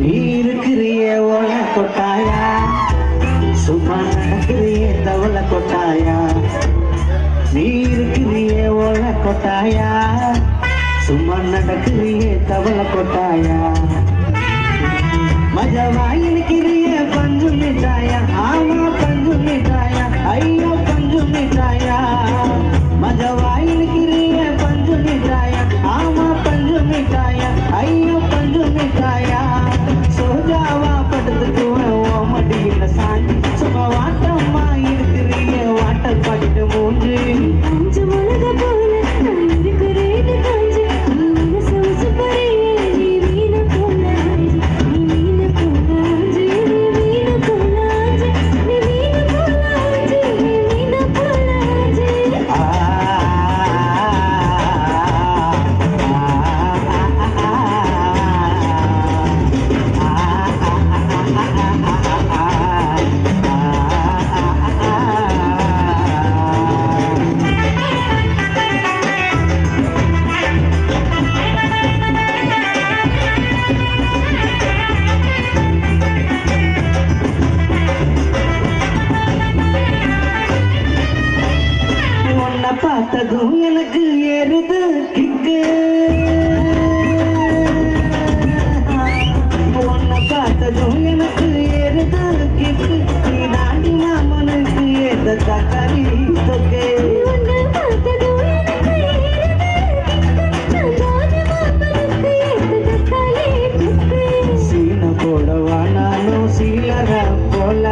நீ இருக்கிறிய ஓல கொட்டாயா, சும்மா நடக்கிறிய தவளை கொட்டாயா. நீ இருக்கிறிய ஓல கொட்டாயா, சும்மா நடக்கிறிய தவளை கொட்டாயா. மஜவாயிக்கிறிய பஞ்சு மிட்டாயா, ஆமா பஞ்சு மிட்டாயா, ஐயோ பஞ்சு மிட்டாயா. மஜவாயிக்கிறிய பஞ்சு மிட்டாயா, ஆமா பஞ்சு மிட்டாயா, ஐயோ பஞ்சு மிட்டாயா. சோஜாவா படுத்துக்குவேன் ஓ மடியில சாஞ்சி, சும்மா வாட்டம்மா இருக்கிறிய வாட்டல் பாட்டு மூஞ்சி. அஞ்சு உலக போல நான் இருக்கிறேன்னு காஞ்சி, சவுசு பறையே நீ வீண போலாஞ்சி, நீ வீண போலாஞ்சி, நீ வீண போலாஞ்சி, நீ வீண போலாஞ்சி, நீ வீண போலாஞ்சி. உன்னை பார்த்ததும் எனக்கு ஏறுது கிக்கு, உன்னை பார்த்ததும் எனக்கு ஏறுது கிக்கு. நீ தாண்டி மாமனுக்கு ஏத தக்காளி தொக்கு. உன்னை பார்த்ததும் எனக்கு ஏறுது கிக்கு, நான் மாமனுக்கு ஏத்த தக்காளி தொக்கு. சீன போடவா நானும் சீலர போல,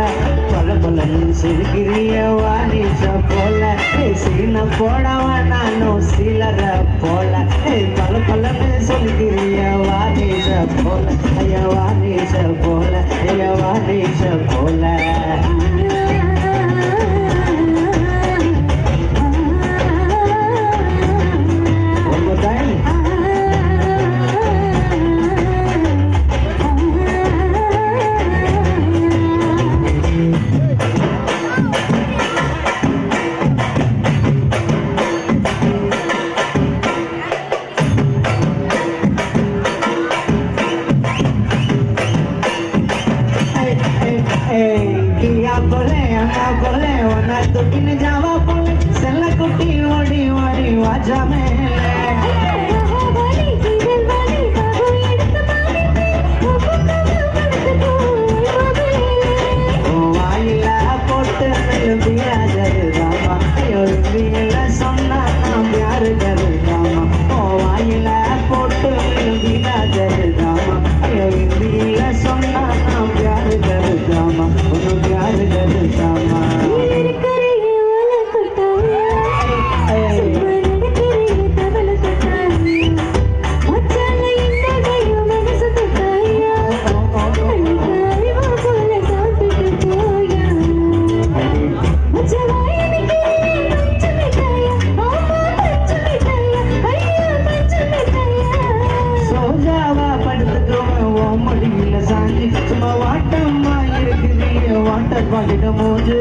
பல பலன்னு சிரிக்கிறிய வாணிச போல. சீன போடவா நானும் சீலர போல, பல பலன்னு சொல்லிக்கிறிய வாணிச போல. ஐயா வாணிச போல, ஐயா வாணிச போல. One more time. உன்னை தொட்டின்னு ஜாவா போல செல்ல குட்டி ஓடி ஓடி வாஜா மேலே. வாயில போட்டு பியா ஜருதாமா, பியல சொன்னா நாம் யாரு ஜருதாமா. வாயில போட்டு பியா ஜருதாமா, பியல சொன்னா நாம் யாரு ஜருதாமா, ஒன்னும் யாரு ஜருதாமா. சோஜாவா படுத்துக்குவேன் ஓ மடியில சாஞ்சி, சும்மா வாட்டம்மா இருக்கிறிய வாட்டர் பாக்கிட்ட மூஞ்சி.